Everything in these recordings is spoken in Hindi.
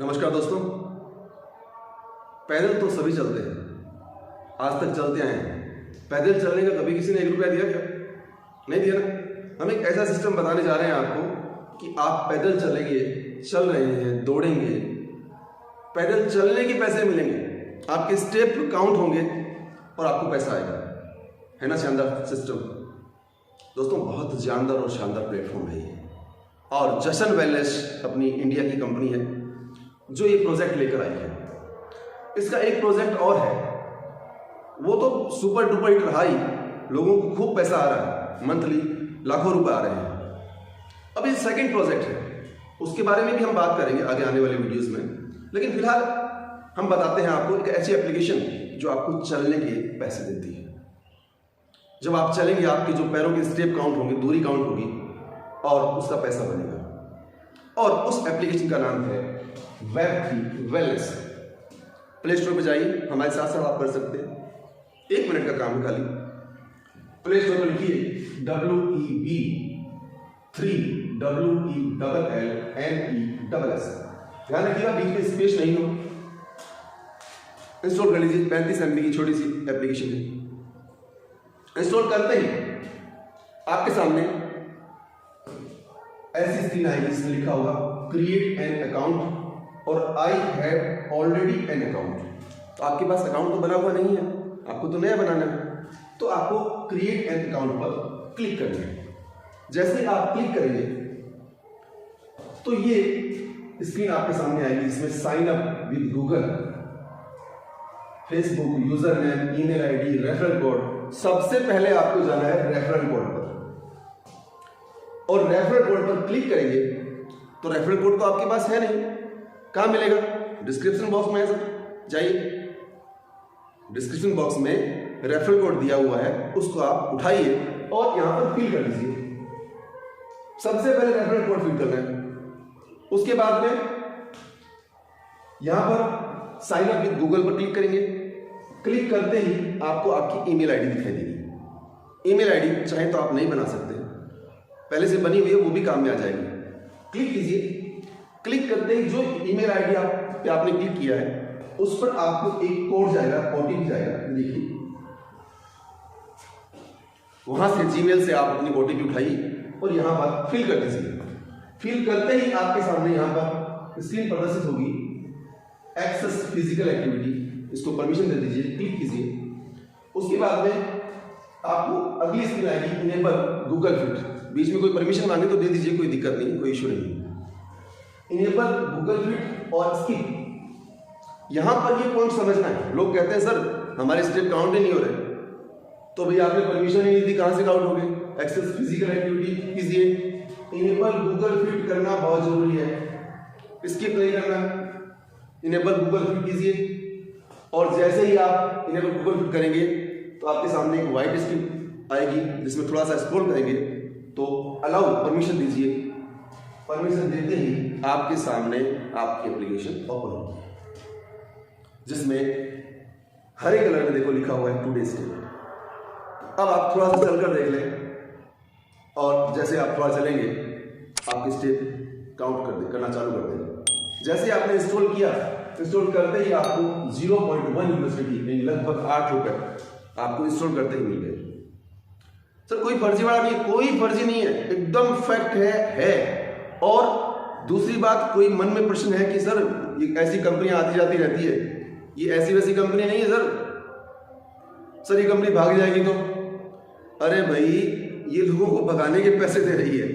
नमस्कार दोस्तों। पैदल तो सभी चलते हैं, आज तक चलते आए हैं। पैदल चलने का कभी किसी ने 1 रुपया दिया क्या? नहीं दिया ना। हम एक ऐसा सिस्टम बताने जा रहे हैं आपको कि आप पैदल चलेंगे, चल रहे हैं, दौड़ेंगे, पैदल चलने के पैसे मिलेंगे, आपके स्टेप काउंट होंगे और आपको पैसा आएगा। है ना शानदार सिस्टम दोस्तों, बहुत जानदार और शानदार प्लेटफॉर्म है ये। और जशन वेलनेस अपनी इंडिया की कंपनी है जो ये प्रोजेक्ट लेकर आई है। इसका एक प्रोजेक्ट और है, वो तो सुपर डुपर हिट रहा ही, लोगों को खूब पैसा आ रहा है, मंथली लाखों रुपए आ रहे हैं। अब ये सेकंड प्रोजेक्ट है, उसके बारे में भी हम बात करेंगे आगे आने वाले वीडियोस में। लेकिन फिलहाल हम बताते हैं आपको एक ऐसी एप्लीकेशन जो आपको चलने के पैसे देती है। जब आप चलेंगे आपके जो पैरों के स्टेप काउंट होंगे, दूरी काउंट होगी और उसका पैसा बनेगा। और उस एप्लीकेशन का नाम है Web3 वेलनेस। प्ले स्टोर पे जाइए, हमारे साथ साथ आप कर सकते हैं। 1 मिनट का काम है खाली। प्ले स्टोर पर लिखिए WEB3 ध्यान रखिएगा बीच में स्पेस नहीं हो। इंस्टॉल कर लीजिए। 35 MB की छोटी सी एप्लीकेशन है। इंस्टॉल करते ही आपके सामने ऐसी स्क्रीन आएगी जिसमें लिखा होगा क्रिएट एन अकाउंट और I have already an account. तो आपके पास अकाउंट तो बना हुआ नहीं है, आपको तो नया बनाना है। तो आपको क्रिएट एन अकाउंट पर क्लिक करना है। जैसे ही आप क्लिक करेंगे तो ये स्क्रीन आपके सामने आएगी जिसमें sign up with Google, Facebook, user name, email ID, referral code. सबसे पहले आपको जाना है रेफरल कोड पर और रेफरल कोड पर क्लिक करेंगे तो रेफरल कोड तो आपके पास है नहीं। कहां मिलेगा? डिस्क्रिप्शन बॉक्स में है सर, जाइए। डिस्क्रिप्शन बॉक्स में रेफरल कोड दिया हुआ है, उसको आप उठाइए और यहां पर फिल कर दीजिए। सबसे पहले रेफरल कोड फिल करना है। उसके बाद में यहां पर साइन अप विद गूगल पर क्लिक करेंगे। क्लिक करते ही आपको आपकी ईमेल आईडी दिखाई देगी। ईमेल आईडी चाहे तो आप नहीं बना सकते, पहले से बनी हुई है वो भी काम में आ जाएगी। क्लिक कीजिए। क्लिक करते ही जो ईमेल आईडी आपने क्लिक किया है उस पर आपको एक कोड जाएगा, ओटीपी जाएगा। देखिए वहां से जीमेल से आप अपनी ओटीपी उठाइए और यहां पर फिल कर दीजिए। फिल करते ही आपके सामने यहां पर स्क्रीन प्रदर्शित होगी एक्सेस फिजिकल एक्टिविटी। इसको परमिशन दे दीजिए, क्लिक कीजिए। उसके बाद में आपको अगली स्क्रीन आएगी इनेबल गूगल फिट। बीच में कोई परमिशन मांगे तो दे दीजिए, कोई दिक्कत नहीं, कोई इश्यू नहीं। इनेबल गूगल फिट और स्किप। यहां पर ये पॉइंट समझना है। लोग कहते हैं सर हमारे स्टेप काउंट ही नहीं हो रहे। तो भाई आपने परमिशन ही नहीं दी, कहां से काउंट हो गए? एक्सेस फिजिकल एक्टिविटी कीजिए। इनेबल गूगल फिट करना बहुत जरूरी है, स्किप नहीं करना। इनेबल गूगल फिट कीजिए और जैसे ही आप इनेबल गूगल फिट करेंगे तो आपके सामने एक व्हाइट स्क्रीन आएगी जिसमें थोड़ा सा स्क्रॉल करेंगे तो अलाउ परमिशन दीजिए। परमिशन देते ही आपके सामने आपकी एप्लीकेशन ओपन होगी जिसमें हरे कलर में देखो लिखा हुआ है टुडे स्टेप। अब आप थोड़ा सा चलकर देख लें और जैसे आप थोड़ा चलेंगे आपके स्टेप काउंट करना चालू कर देंगे। जैसे आपने इंस्टॉल किया, इंस्टॉल करते ही आपको 0.1 यूनिवर्सिटी लगभग 8 रुपए आपको इंस्टॉल करते ही मिल गए। सर कोई फर्जीवाड़ा नहीं, कोई फर्जी नहीं है, एकदम फैक्ट है। और दूसरी बात, कोई मन में प्रश्न है कि सर ये ऐसी कंपनियां आती जाती रहती है, ये ऐसी वैसी कंपनी नहीं है सर ये कंपनी भाग जाएगी तो? अरे भाई ये लोगों को भगाने के पैसे दे रही है,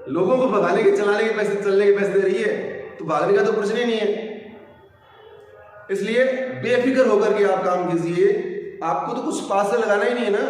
लोगों को भगाने के, चलाने के पैसे, चलने के पैसे दे रही है, तो भागने का तो प्रश्न ही नहीं है। इसलिए बेफिक्र होकर के आप काम कीजिए। आपको तो कुछ पास से लगाना ही नहीं है ना।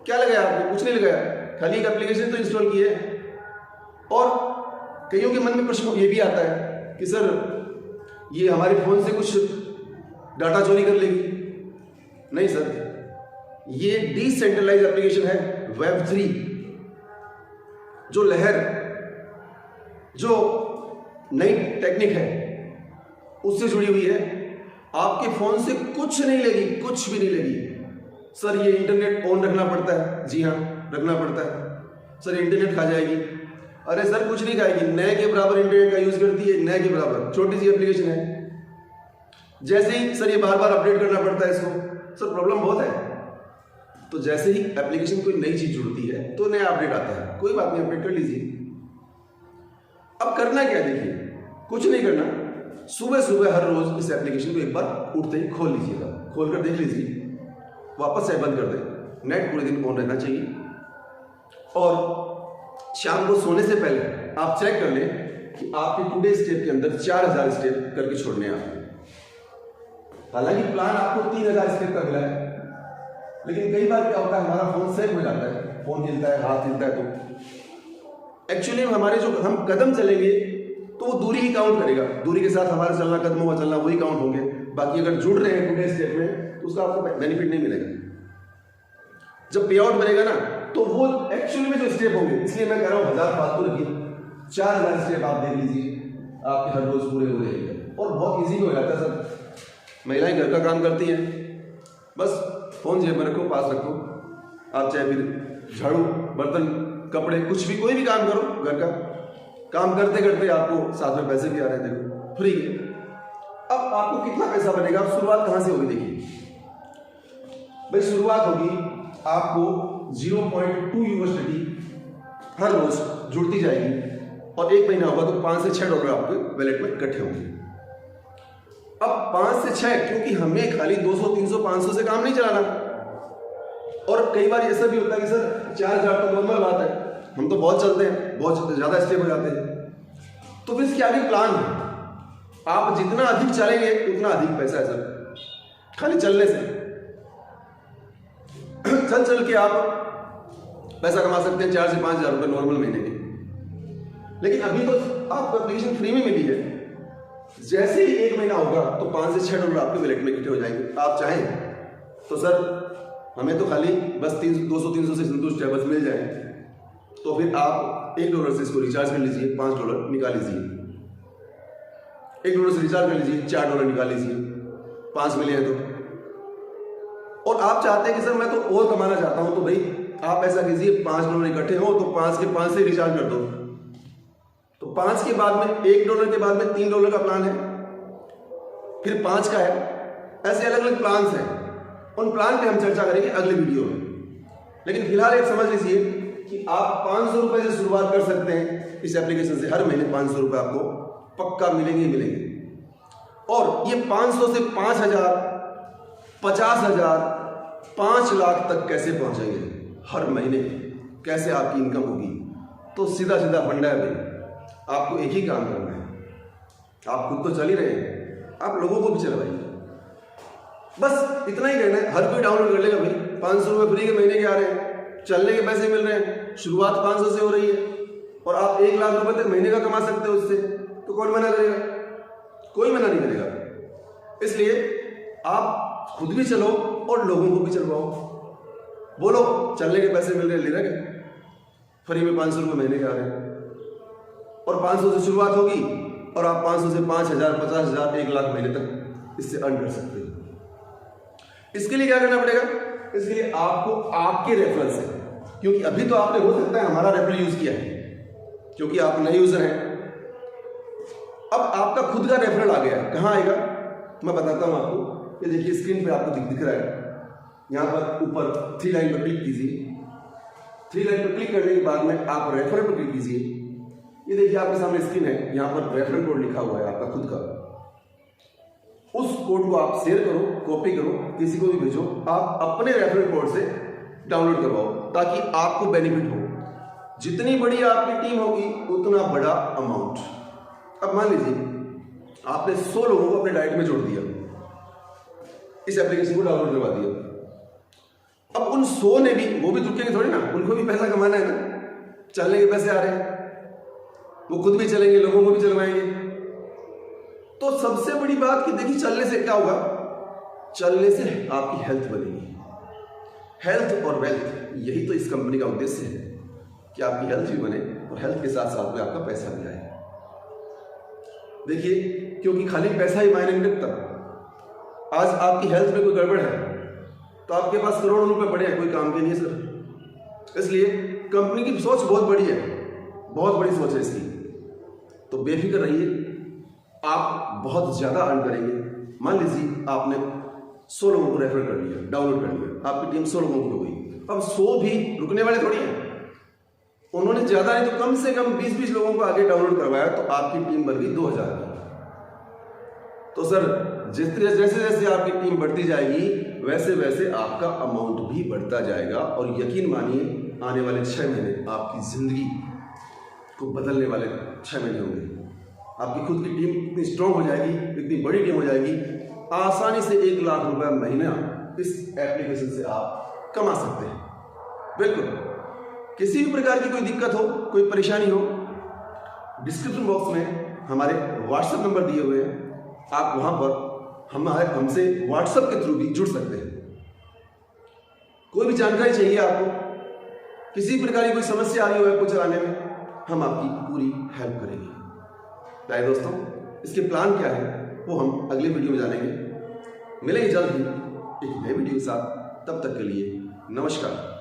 क्या लगाया आपने? कुछ नहीं लगाया, खाली एक एप्लीकेशन तो इंस्टॉल की है। और कईयों के मन में प्रश्न ये भी आता है कि सर ये हमारे फोन से कुछ डाटा चोरी कर लेगी। नहीं सर, ये डिसेंट्रलाइज एप्लीकेशन है। Web3 जो लहर, जो नई टेक्निक है उससे जुड़ी हुई है। आपके फोन से कुछ नहीं लेगी, कुछ भी नहीं लेगी। सर ये इंटरनेट ऑन रखना पड़ता है। जी हाँ, रखना पड़ता है। सर इंटरनेट खा जाएगी। अरे सर कुछ नहीं खाएगी, नए के बराबर इंटरनेट का यूज करती है, नए के बराबर, छोटी सी एप्लीकेशन है। जैसे ही सर ये बार बार अपडेट करना पड़ता है इसको, सर प्रॉब्लम बहुत है। तो जैसे ही एप्लीकेशन कोई नई चीज जुड़ती है तो नया अपडेट आता है, कोई बात नहीं, अपडेट कर लीजिए। अब करना क्या है, देखिए कुछ नहीं करना, सुबह सुबह हर रोज इस एप्लीकेशन को एक बार उठते ही खोल लीजिएगा, खोल कर देख लीजिए, वापस से बंद कर दें। नेट पूरे दिन ऑन रहना चाहिए और शाम को सोने से पहले आप चेक कर लें कि आपके टुडे स्टेप के अंदर 4000 स्टेप करके छोड़ने हैं आपको। हालांकि प्लान आपको 3000 स्टेप का मिला है, लेकिन कई बार क्या होता है हमारा फोन सेव हो जाता है, फोन हिलता है, हाथ हिलता है, तो एक्चुअली हमारे जो हम कदम चलेंगे तो वो दूरी ही काउंट करेगा, दूरी के साथ हमारा चलना, कदमों का चलना वही काउंट होंगे। बाकी अगर जुड़ रहे हैं टुडे स्टेप में तो उसका आपको बेनिफिट नहीं मिलेगा। जब पे आउट बनेगा ना तो वो एक्चुअली में जो स्टेप होंगे, इसलिए मैं कह रहा हूँ 1000 फालतू रखिए, 4000 स्टेप आप देख लीजिए, आपके हर रोज पूरे हो जाएंगे। और बहुत ईजी हो जाता है सर, महिलाएं घर का काम करती हैं, बस फोन जेब में रखो, पास रखो, आप चाहे फिर झाड़ू, बर्तन, कपड़े, कुछ भी कोई भी काम करो, घर का काम करते करते आपको साथ में पैसे भी आ रहे हैं, देखो फ्री है। अब आपको कितना पैसा बनेगा, अब शुरुआत कहां से होगी, देखिए भाई शुरुआत होगी आपको 0.2 यूनिवर्सिटी हर रोज जुड़ती जाएगी और एक महीना होगा तो 5 से 6 डॉलर आपके वैलेट में इकट्ठे होंगे। अब 5 से 6, क्योंकि हमें खाली 200, 300, 500 से काम नहीं चलाना, और कई बार ऐसा भी होता है कि सर 4000 तो नॉर्मल बात है, हम तो बहुत चलते हैं, बहुत ज्यादा स्टेप हो जाते हैं, तो फिर इसके आगे प्लान है। आप जितना अधिक चलेंगे उतना अधिक पैसा है सर, खाली चलने से चल चल के आप पैसा कमा सकते हैं 4 से 5000 रुपए नॉर्मल महीने के। लेकिन अभी तो आपको एप्लीकेशन फ्री में मिली है, जैसे ही एक महीना होगा तो 5 से 6 डॉलर आपके वैलेट में इकट्ठे हो जाएंगे। आप चाहें तो सर हमें तो खाली बस 200-300 से संतुष्ट है, बस मिल जाए, तो फिर आप $1 से इसको रिचार्ज कर लीजिए, $5 निकाल लीजिए, $1 से रिचार्ज कर लीजिए, $4 निकाल लीजिए, 5 मिले हैं तो। और आप चाहते हैं कि सर मैं तो और कमाना चाहता हूं, तो भाई आप ऐसा कीजिए, $5 इकट्ठे हो तो 5 के 5 से रिचार्ज कर दो, तो 5 के बाद में $1 के बाद में $3 का प्लान है, फिर 5 का है, ऐसे अलग अलग प्लान्स हैं। उन प्लान पे हम चर्चा करेंगे अगले वीडियो में। लेकिन फिलहाल एक समझ लीजिए कि आप 500 रुपए से शुरुआत कर सकते हैं इस एप्लीकेशन से, हर महीने 500 रुपए आपको पक्का मिलेंगे ही मिलेंगे। और ये 500 से 5000, 50,000, 5 लाख तक कैसे पहुंचेंगे हर महीने, कैसे आपकी इनकम होगी, तो सीधा सीधा फंडा है भाई, आपको एक ही काम करना है, आप खुद तो चल ही रहे हैं, आप लोगों को भी चलवाइए, बस इतना ही करना है। हर कोई डाउनलोड कर लेगा भाई, 500 रुपए फ्री के महीने के आ रहे हैं, चलने के पैसे मिल रहे हैं, शुरुआत 500 से हो रही है और आप 1 लाख रुपए तक महीने का कमा सकते हो उससे, तो कौन मना करेगा, कोई मना नहीं करेगा। इसलिए आप खुद भी चलो और लोगों को भी चलवाओ, बोलो चलने के पैसे मिल रहे हैं, ले रहे हैं फ्री में, 500 रुपए महीने के आ रहे हैं, और 500 से शुरुआत होगी और आप 500 से 5000, 50,000, 1 लाख महीने तक इससे अर्न कर सकते हो। इसके लिए क्या करना पड़ेगा, इसके लिए आपको आपके रेफरल से, क्योंकि अभी तो आपने हो सकता है हमारा रेफरल यूज किया है क्योंकि आप नए यूजर हैं, अब आपका खुद का रेफरल आ गया है, कहां आएगा मैं बताता हूं आपको। ये देखिए स्क्रीन पे आपको दिख रहा है, यहां पर ऊपर 3 लाइन पर क्लिक कीजिए, 3 लाइन पर क्लिक करने के बाद में आप रेफरल पर क्लिक कीजिए। ये देखिए आपके सामने स्क्रीन है, यहां पर रेफरल कोड लिखा हुआ है आपका खुद का, उस कोड को आप शेयर करो, कॉपी करो, किसी को भी भेजो, आप अपने रेफरल कोड से डाउनलोड करवाओ ताकि आपको बेनिफिट हो। जितनी बड़ी आपकी टीम होगी उतना बड़ा अमाउंट। अब मान लीजिए आपने 100 लोगों को अपने डाइट में जोड़ दिया, इस एप्लीकेशन को डाउनलोड करवा दिया। अब उन 100 ने भी, वो भी रुकेंगे थोड़ी ना, उनको भी पैसा कमाना है ना, चलने के पैसे आ रहे हैं, वो खुद भी चलेंगे, लोगों को भी चलवाएंगे। तो सबसे बड़ी बात कि देखिए चलने से क्या होगा, चलने से आपकी हेल्थ बनेगी। हेल्थ और वेल्थ, यही तो इस कंपनी का उद्देश्य है कि आपकी हेल्थ भी बने और हेल्थ के साथ साथ में आपका पैसा भी आए। देखिए क्योंकि खाली पैसा ही मायने नहीं रखता। आज आपकी हेल्थ में कोई गड़बड़ है तो आपके पास करोड़ों रुपए पड़े हैं, कोई काम के नहीं है सर। इसलिए कंपनी की सोच बहुत बड़ी है, बहुत बड़ी सोच है इसकी। तो बेफिक्र रहिए, आप बहुत ज़्यादा अर्न करेंगे। मान लीजिए आपने 100 लोगों को रेफर कर लिया, डाउनलोड कर लिया, आपकी टीम 100 लोगों की हो गई। अब 100 भी रुकने वाले थोड़ी हैं, उन्होंने ज़्यादा है तो कम से कम 20-20 लोगों को आगे डाउनलोड करवाया, तो आपकी टीम बन गई 2000 की। तो सर जैसे जैसे आपकी टीम बढ़ती जाएगी वैसे वैसे आपका अमाउंट भी बढ़ता जाएगा, और यकीन मानिए आने वाले 6 महीने आपकी ज़िंदगी को बदलने वाले 6 महीने होंगे। आपकी खुद की टीम इतनी स्ट्रांग हो जाएगी, इतनी बड़ी टीम हो जाएगी, आसानी से 1 लाख रुपए महीना इस एप्लीकेशन से आप कमा सकते हैं। बिल्कुल, किसी भी प्रकार की कोई दिक्कत हो, कोई परेशानी हो, डिस्क्रिप्शन बॉक्स में हमारे व्हाट्सएप नंबर दिए हुए हैं, आप वहां पर हमसे व्हाट्सएप के थ्रू भी जुड़ सकते हैं। कोई भी जानकारी चाहिए आपको, किसी प्रकार की कोई समस्या आ रही हो ऐप को चलाने में, हम आपकी पूरी हेल्प करेंगे। प्यारे दोस्तों, इसके प्लान क्या है वो हम अगले वीडियो में जानेंगे। मिलेंगे जल्द ही एक नए वीडियो के साथ, तब तक के लिए नमस्कार।